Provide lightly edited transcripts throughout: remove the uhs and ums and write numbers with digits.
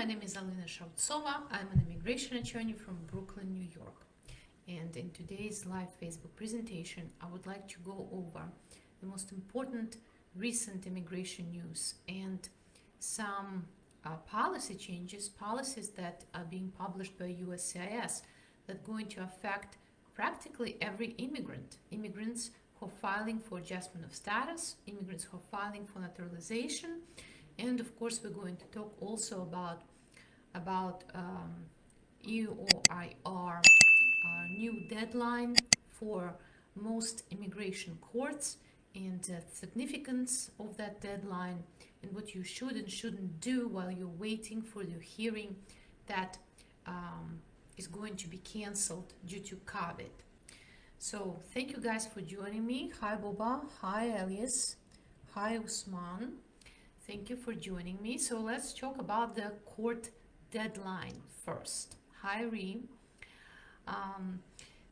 my name is Alena Shautsova. I'm an immigration attorney from Brooklyn, New York. And in today's live Facebook presentation, I would like to go over the most important recent immigration news and some policy changes, policies that are being published by USCIS that are going to affect practically every immigrant. Immigrants who are filing for adjustment of status, immigrants who are filing for naturalization, and of course we're going to talk also about EOIR new deadline for most immigration courts and the significance of that deadline and what you should and shouldn't do while you're waiting for the hearing that is going to be canceled due to COVID. So thank you guys for joining me. Hi Boba, hi Elias, hi Usman. Thank you for joining me. So let's talk about the court deadline first. Hi Ree.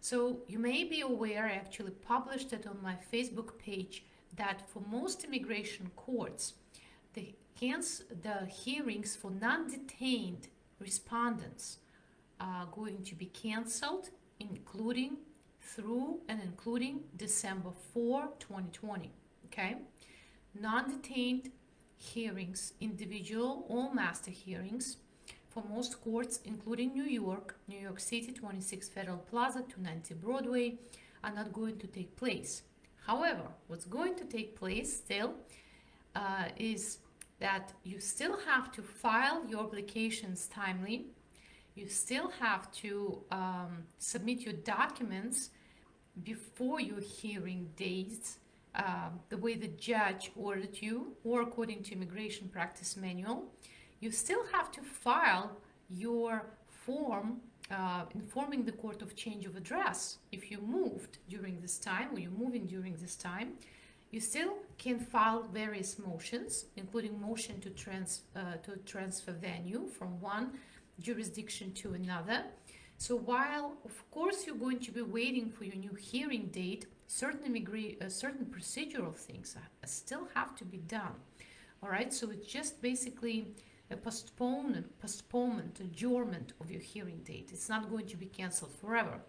So you may be aware, I actually published it on my Facebook page, that for most immigration courts, the hearings for non-detained respondents are going to be canceled, including December 4, 2020. Okay? Non-detained hearings, individual or master hearings, for most courts, including New York City, 26 Federal Plaza, 290 Broadway, are not going to take place. However, what's going to take place still is that you still have to file your applications timely. You still have to submit your documents before your hearing dates, the way the judge ordered you, or according to Immigration Practice Manual. You still have to file your form informing the court of change of address. If you moved during this time or you're moving during this time, you still can file various motions, including motion to transfer venue from one jurisdiction to another. So while, of course, you're going to be waiting for your new hearing date, certain procedural things still have to be done. All right, so it's just basically a postponement, adjournment of your hearing date. It's not going to be canceled forever.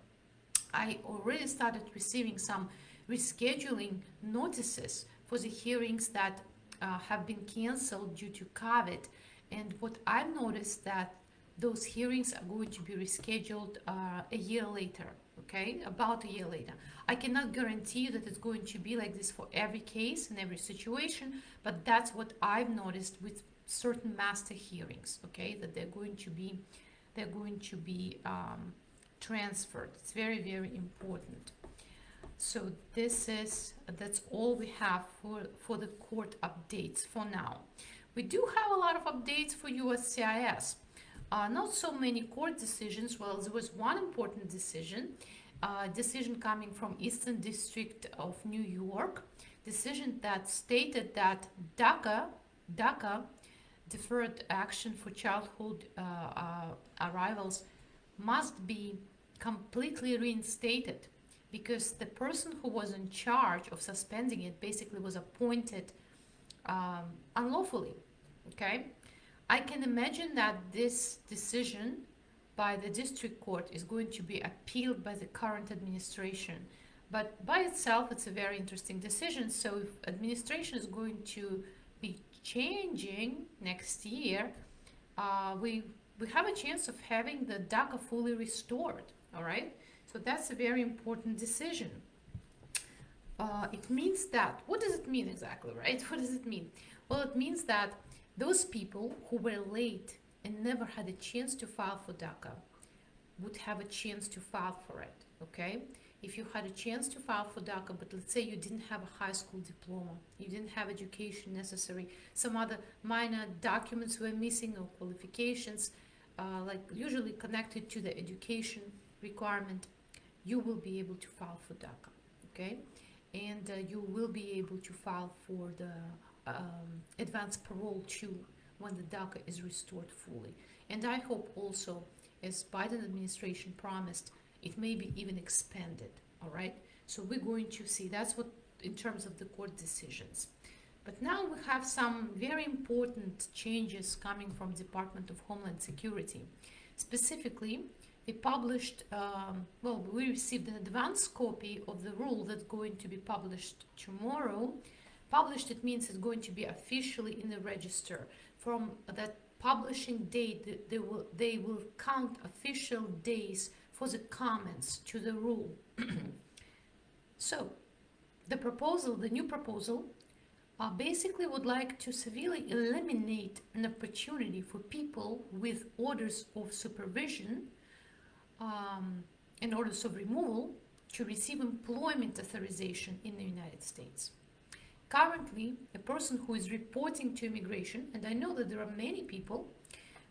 I already started receiving some rescheduling notices for the hearings that have been canceled due to COVID. And what I've noticed that those hearings are going to be rescheduled a year later, okay? About a year later. I cannot guarantee you that it's going to be like this for every case and every situation, but that's what I've noticed with certain master hearings, okay? That they're going to be transferred. It's very, very important. So that's all we have for the court updates for now. We do have a lot of updates for USCIS. Not so many court decisions. Well, there was one important decision coming from Eastern District of New York, decision that stated that DACA, deferred action for childhood arrivals, must be completely reinstated because the person who was in charge of suspending it basically was appointed unlawfully, okay? I can imagine that this decision by the district court is going to be appealed by the current administration. But by itself, it's a very interesting decision. So if administration is going to be changing next year, we have a chance of having the DACA fully restored, all right? So that's a very important decision. It means that, what does it mean exactly, right? What does it mean? Well, it means that those people who were late and never had a chance to file for DACA would have a chance to file for it, okay? If you had a chance to file for DACA, but let's say you didn't have a high school diploma, you didn't have education necessary, some other minor documents were missing or qualifications, like usually connected to the education requirement, you will be able to file for DACA, okay? And you will be able to file for the advanced parole too when the DACA is restored fully. And I hope also, as Biden administration promised, it may be even expanded, all right? So we're going to see, that's what, in terms of the court decisions. But now we have some very important changes coming from Department of Homeland Security. Specifically, we published, we received an advance copy of the rule that's going to be published tomorrow. Published, it means it's going to be officially in the register. From that publishing date, they will count official days for the comments to the rule. So, the new proposal, basically would like to severely eliminate an opportunity for people with orders of supervision and orders of removal to receive employment authorization in the United States. Currently, a person who is reporting to immigration, and I know that there are many people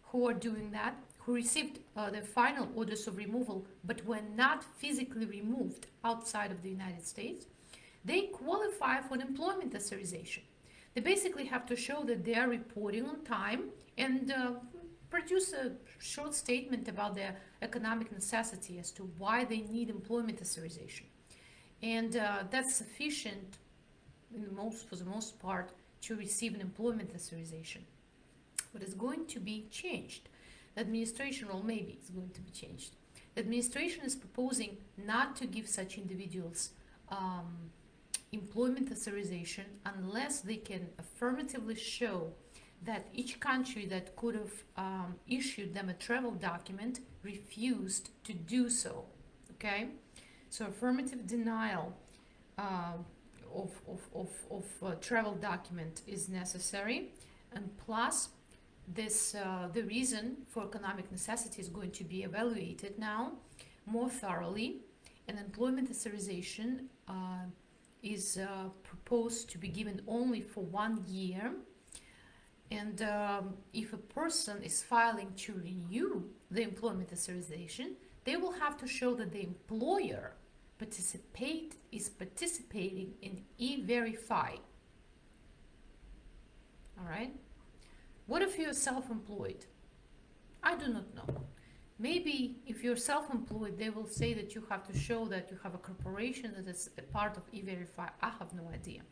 who are doing that, who received their final orders of removal but were not physically removed outside of the United States, they qualify for an employment authorization. They basically have to show that they are reporting on time and produce a short statement about their economic necessity as to why they need employment authorization. And that's sufficient for the most part to receive an employment authorization. What is going to be changed? The administration, or maybe it's going to be changed. The administration is proposing not to give such individuals employment authorization unless they can affirmatively show that each country that could have issued them a travel document refused to do so. Okay, so affirmative denial of travel document is necessary, and plus this the reason for economic necessity is going to be evaluated now more thoroughly, and employment authorization is proposed to be given only for 1 year. And if a person is filing to renew the employment authorization, they will have to show that the employer is participating in E-Verify. All right. What if you're self-employed? I do not know. Maybe if you're self-employed, they will say that you have to show that you have a corporation that is a part of E-Verify. I have no idea.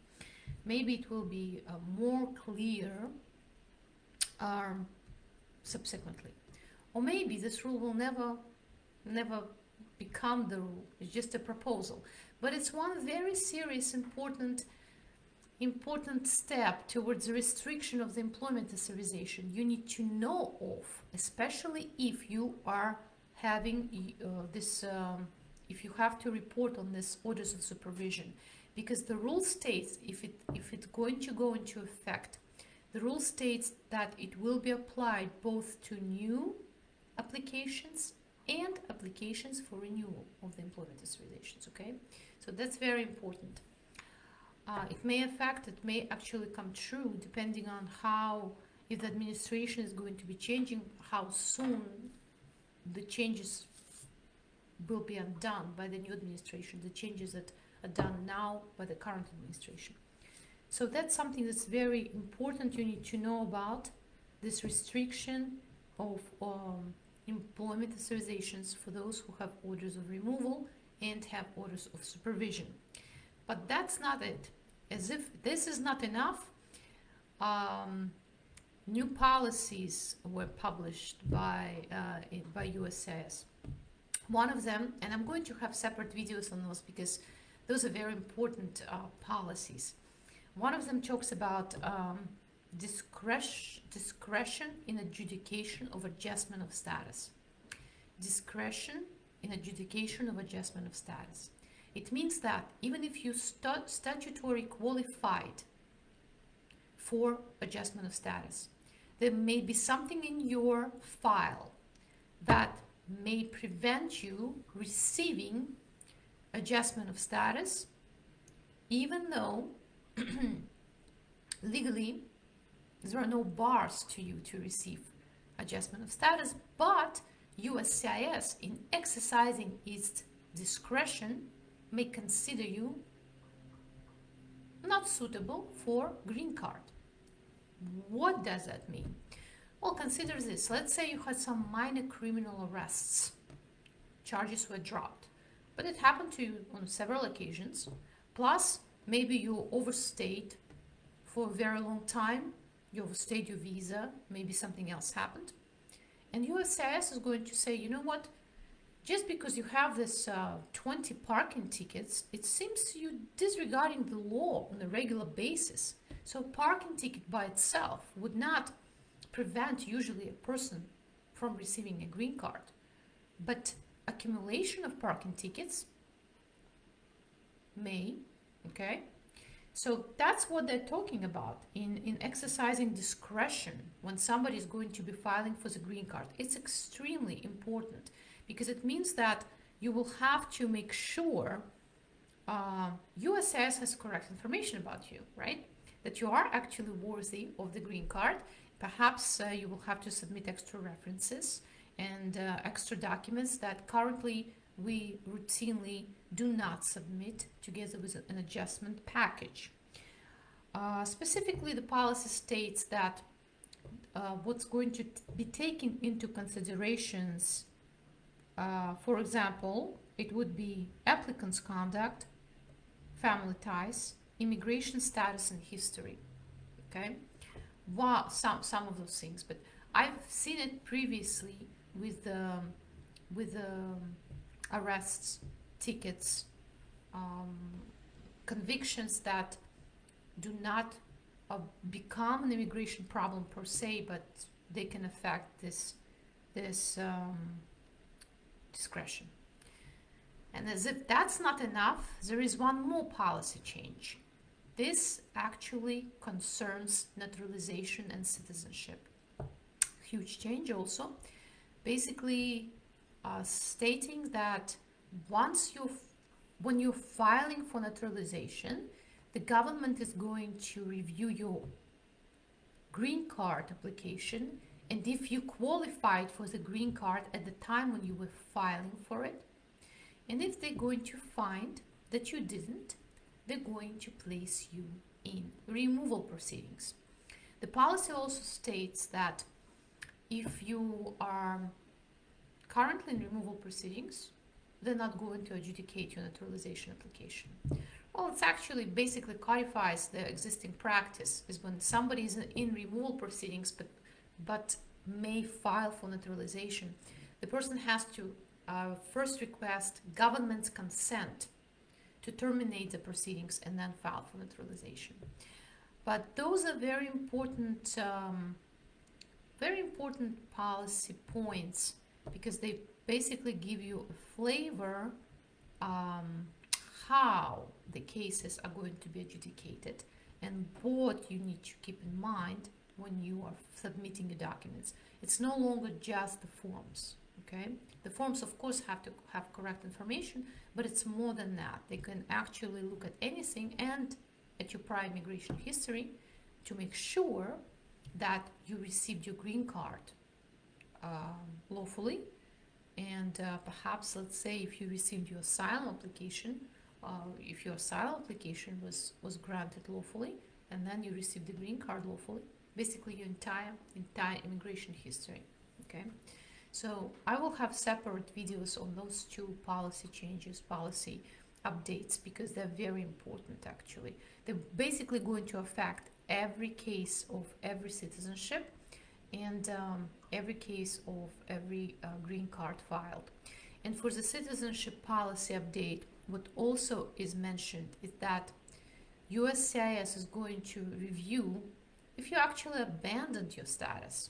Maybe it will be more clear subsequently. Or maybe this rule will never become the rule. It's just a proposal. But it's one very serious, important step towards the restriction of the employment authorization you need to know of, especially if you are having if you have to report on this orders of supervision, because the rule states, if it's going to go into effect, the rule states that it will be applied both to new applications and applications for renewal of the employment authorizations. Okay, so that's very important. It may actually come true depending on if the administration is going to be changing, how soon the changes will be undone by the new administration, the changes that are done now by the current administration. So that's something that's very important you need to know about, this restriction of employment authorizations for those who have orders of removal and have orders of supervision. But that's not it. As if this is not enough, new policies were published by USCIS. One of them, and I'm going to have separate videos on those because those are very important policies. One of them talks about discretion in adjudication of adjustment of status. Discretion in adjudication of adjustment of status. It means that even if you statutory qualified for adjustment of status, there may be something in your file that may prevent you receiving adjustment of status, even though legally there are no bars to you to receive adjustment of status, but USCIS, in exercising its discretion, may consider you not suitable for green card. What does that mean? Well, consider this. Let's say you had some minor criminal arrests. Charges were dropped. But it happened to you on several occasions. Plus, maybe you overstayed for a very long time. You overstayed your visa, maybe something else happened. And USCIS is going to say, you know what, just because you have this 20 parking tickets, it seems you disregarding the law on a regular basis. So a parking ticket by itself would not prevent usually a person from receiving a green card. But accumulation of parking tickets may, okay? So that's what they're talking about in exercising discretion when somebody is going to be filing for the green card. It's extremely important because it means that you will have to make sure USCIS has correct information about you, right? That you are actually worthy of the green card. Perhaps you will have to submit extra references and extra documents that currently we routinely do not submit together with an adjustment package. Specifically, the policy states that what's going to be taken into considerations, for example, it would be applicant's conduct, family ties, immigration status and history, okay? Well, some of those things, but I've seen it previously with arrests, tickets, convictions that do not become an immigration problem per se, but they can affect this discretion. And as if that's not enough, there is one more policy change. This actually concerns naturalization and citizenship. Huge change also. Basically stating that when you're filing for naturalization, the government is going to review your green card application, and if you qualified for the green card at the time when you were filing for it, and if they're going to find that you didn't, they're going to place you in removal proceedings. The policy also states that if you are currently in removal proceedings, they're not going to adjudicate your naturalization application. Well, it's actually basically codifies the existing practice, is when somebody is in removal proceedings but may file for naturalization, the person has to first request government's consent to terminate the proceedings and then file for naturalization. But those are very important policy points because they basically give you a flavor how the cases are going to be adjudicated and what you need to keep in mind when you are submitting your documents. It's no longer just the forms, okay? The forms, of course, have to have correct information, but it's more than that. They can actually look at anything and at your prior immigration history to make sure that you received your green card lawfully, and perhaps, let's say, if you received your asylum application, if your asylum application was granted lawfully, and then you received the green card lawfully, basically your entire immigration history, okay? So I will have separate videos on those two policy changes, policy updates, because they're very important actually. They're basically going to affect every case of every citizenship and every case of every green card filed. And for the citizenship policy update, what also is mentioned is that USCIS is going to review if you actually abandoned your status.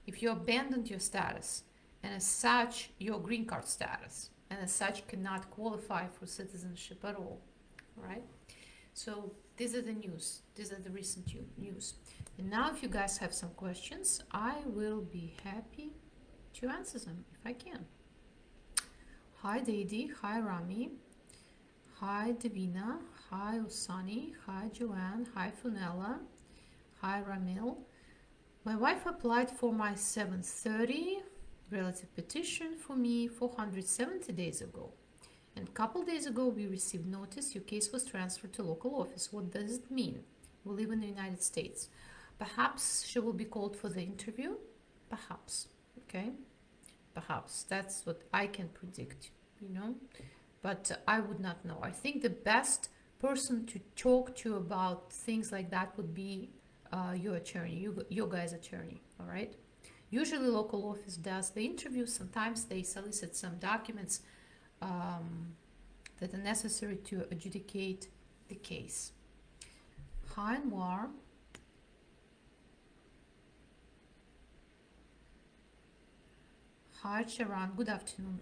If you abandoned your status, and as such, your green card status, and as such cannot qualify for citizenship at all, right? So these are the news. These are the recent news. And now if you guys have some questions, I will be happy to answer them if I can. Hi Didi, hi Rami, hi Davina, hi Usani, hi Joanne, hi Funella, hi Ramil. My wife applied for my 730 relative petition for me 470 days ago. And a couple days ago, we received notice your case was transferred to local office. What does it mean? We live in the United States. Perhaps she will be called for the interview. Perhaps, okay? Perhaps. That's what I can predict, you know? But I would not know. I think the best person to talk to about things like that would be your attorney, your guy's attorney, all right? Usually local office does the interview. Sometimes they solicit some documents that are necessary to adjudicate the case. Hi, Anwar. Hi, Sharon. Good afternoon.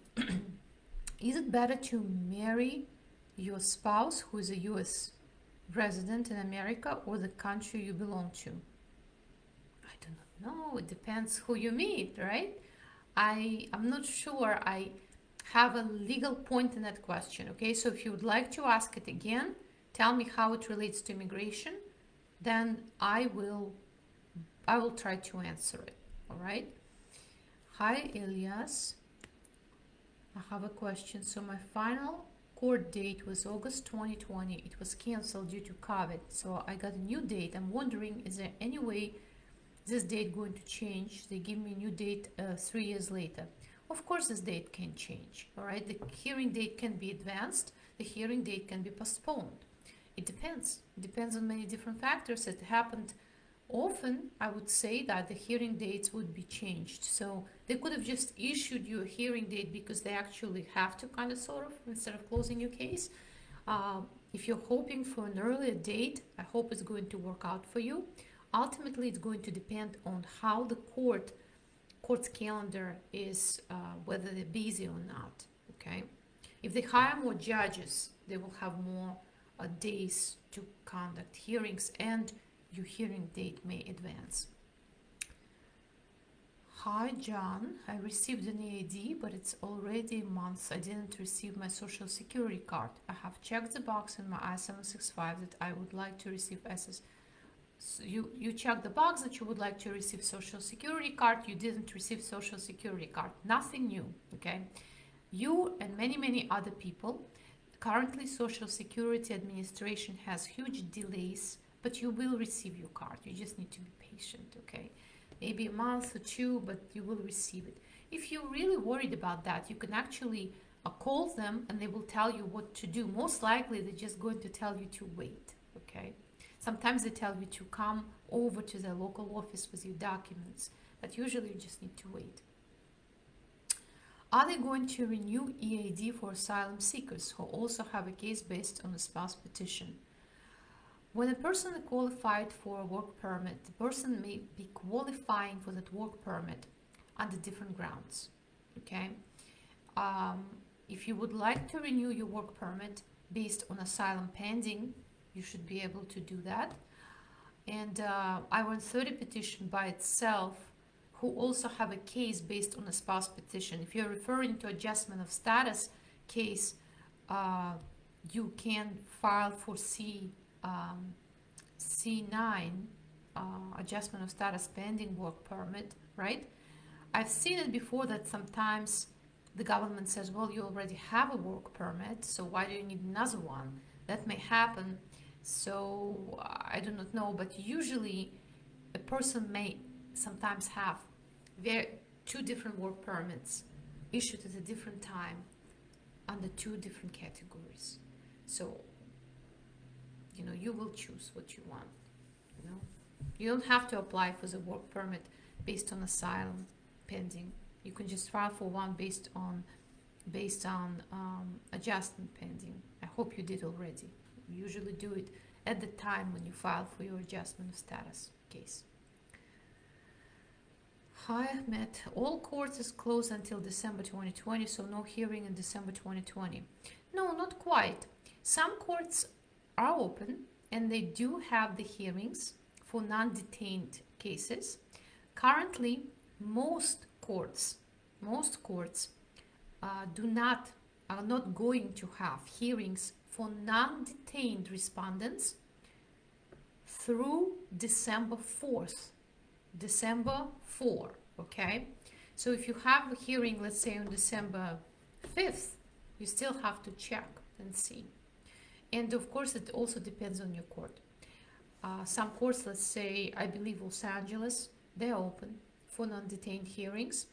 Is it better to marry your spouse who is a U.S. resident in America or the country you belong to? I do not know. It depends who you meet, right? I'm not sure I have a legal point in that question, okay? So if you would like to ask it again, tell me how it relates to immigration, then I will try to answer it, all right? Hi, Elias. I have a question. So my final court date was August 2020. It was canceled due to COVID. So I got a new date. I'm wondering, is there any way this date going to change? They give me a new date 3 years later. Of course, this date can change, all right? The hearing date can be advanced. The hearing date can be postponed. It depends. It depends on many different factors. It happened often. I would say that the hearing dates would be changed. So they could have just issued you a hearing date because they actually have to kind of sort of, instead of closing your case. If you're hoping for an earlier date, I hope it's going to work out for you. Ultimately, it's going to depend on how the court's calendar is, whether they're busy or not, okay? If they hire more judges, they will have more days to conduct hearings, and your hearing date may advance. Hi, John. I received an EAD, but it's already months. I didn't receive my social security card. I have checked the box in my I-765 that I would like to receive SS. So you check the box that you would like to receive social security card. You didn't receive social security card. Nothing new, okay? You and many other people. Currently, Social Security Administration has huge delays, but you will receive your card. You just need to be patient, okay? Maybe a month or two, but you will receive it. If you're really worried about that, you can actually call them and they will tell you what to do. Most likely, they're just going to tell you to wait, okay? Sometimes they tell you to come over to the local office with your documents, but usually you just need to wait. Are they going to renew EAD for asylum seekers who also have a case based on a spouse petition? When a person is qualified for a work permit, the person may be qualifying for that work permit under different grounds, okay? If you would like to renew your work permit based on asylum pending, you should be able to do that. And I-130 petition by itself, who also have a case based on a spouse petition. If you're referring to adjustment of status case, you can file for C9, adjustment of status pending work permit, right? I've seen it before that sometimes the government says, well, you already have a work permit, so why do you need another one? That may happen. So I do not know, but usually a person may sometimes have two different work permits issued at a different time under two different categories. So, you know, you will choose what you want, you know. You don't have to apply for the work permit based on asylum pending. You can just file for one based on adjustment pending. I hope you did already. You usually do it at the time when you file for your adjustment of status case. Hi, Ahmed. All courts is closed until December 2020, so no hearing in December 2020. No, not quite. Some courts are open and they do have the hearings for non-detained cases. Currently, most courts are not going to have hearings for non-detained respondents through December 4th. December 4, okay? So if you have a hearing, let's say on December 5th, you still have to check and see. And of course, it also depends on your court. Some courts, let's say, I believe Los Angeles, they're open for non-detained hearings.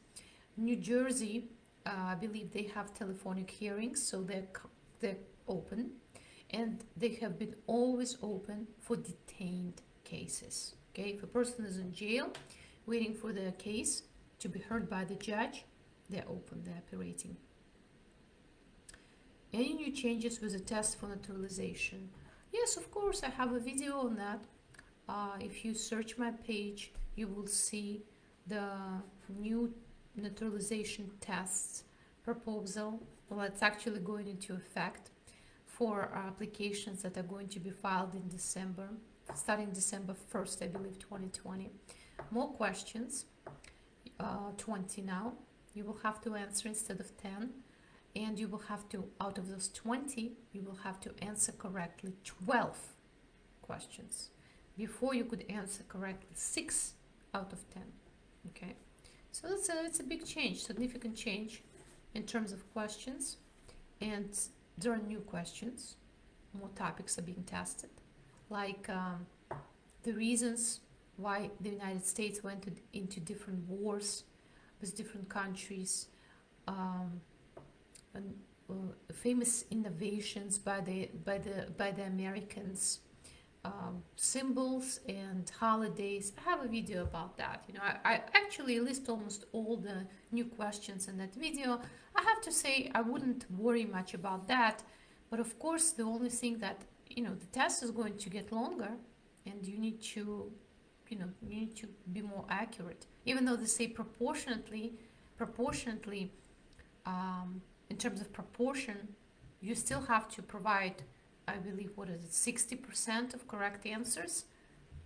New Jersey, I believe they have telephonic hearings, so they're open. and they have been always open for detained cases. Okay, if a person is in jail waiting for their case to be heard by the judge, they're open, they're operating. Any new changes with the test for naturalization? Yes, of course, I have a video on that. If you search my page, you will see the new naturalization tests proposal. Well, it's actually going into effect for applications that are going to be filed in December, starting December 1st, I believe, 2020. More questions, 20 now. You will have to answer instead of 10. And you will have to, out of those 20, you will have to answer correctly 12 questions. Before you could answer correctly 6 out of 10. Okay, so it's a big change, significant change in terms of questions. And there are new questions, more topics are being tested, like the reasons why the United States went into different wars with different countries, and famous innovations by the Americans, symbols and holidays. I have a video about that. You know, I actually list almost all the new questions in that video. I have to say I wouldn't worry much about that, but of course the only thing that, you know, the test is going to get longer, and you need to, you know, you need to be more accurate. Even though they say proportionately, in terms of proportion, you still have to provide, I believe, what is it, 60% of correct answers.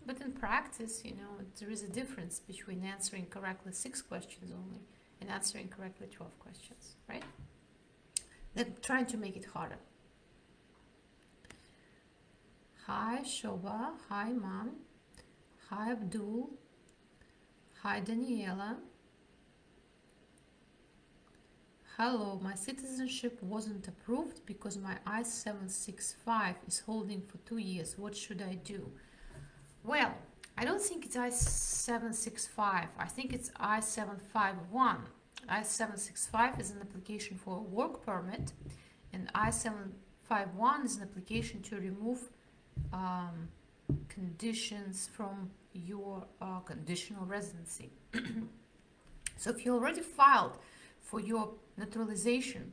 But in practice, you know, there is a difference between answering correctly 6 questions only and answering correctly 12 questions, right? They're trying to make it harder. Hi, Shoba. Hi, Mom. Hi, Abdul. Hi, Daniela. Hello, my citizenship wasn't approved because my I-765 is holding for 2 years. What should I do? Well, I don't think it's I-765. I think it's I-751. I-765 is an application for a work permit, and I-751 is an application to remove conditions from your conditional residency. So if you already filed for your naturalization,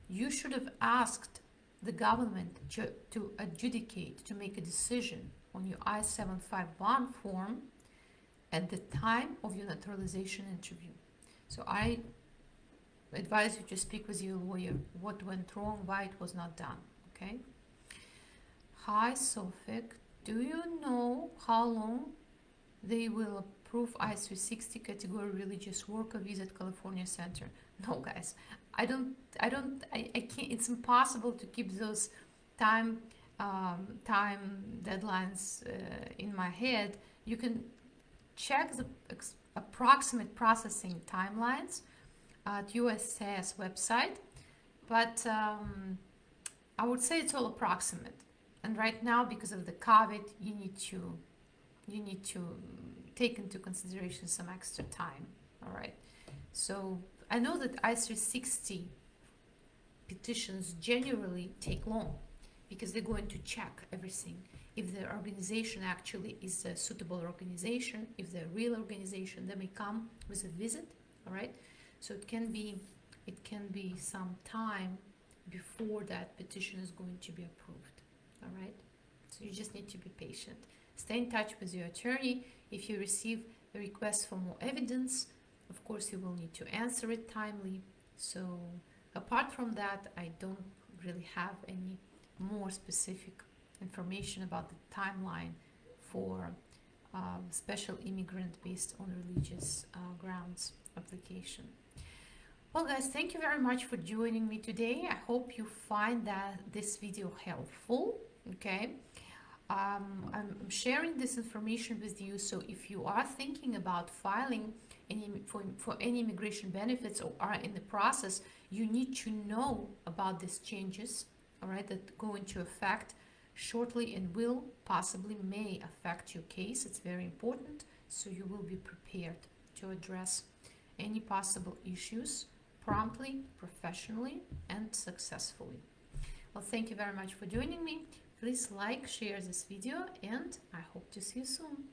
you should have asked the government to adjudicate, to make a decision on your I-751 form at the time of your naturalization interview. So I advise you to speak with your lawyer, what went wrong, why it was not done, okay? Hi, Sofik. Do you know how long they will approve I-360 category religious worker visa at California Center? No, guys, I can't, it's impossible to keep those time deadlines in my head. You can check the approximate processing timelines at USCIS website, but I would say it's all approximate. And right now, because of the COVID, you need to take into consideration some extra time. All right, so I know that I-360 petitions generally take long because they're going to check everything. If the organization actually is a suitable organization, if they're a real organization, they may come with a visit, all right? So it can be some time before that petition is going to be approved, all right? So you just need to be patient. Stay in touch with your attorney. If you receive a request for more evidence, of course, you will need to answer it timely. So apart from that, I don't really have any more specific information about the timeline for special immigrant based on religious grounds application. Well, guys, thank you very much for joining me today. I hope you find this video helpful, okay? I'm sharing this information with you, so if you are thinking about filing for any immigration benefits or are in the process, you need to know about these changes, all right, that go into effect shortly and will possibly may affect your case. It's very important, so you will be prepared to address any possible issues promptly, professionally, and successfully. Well, thank you very much for joining me. Please like, share this video, and I hope to see you soon.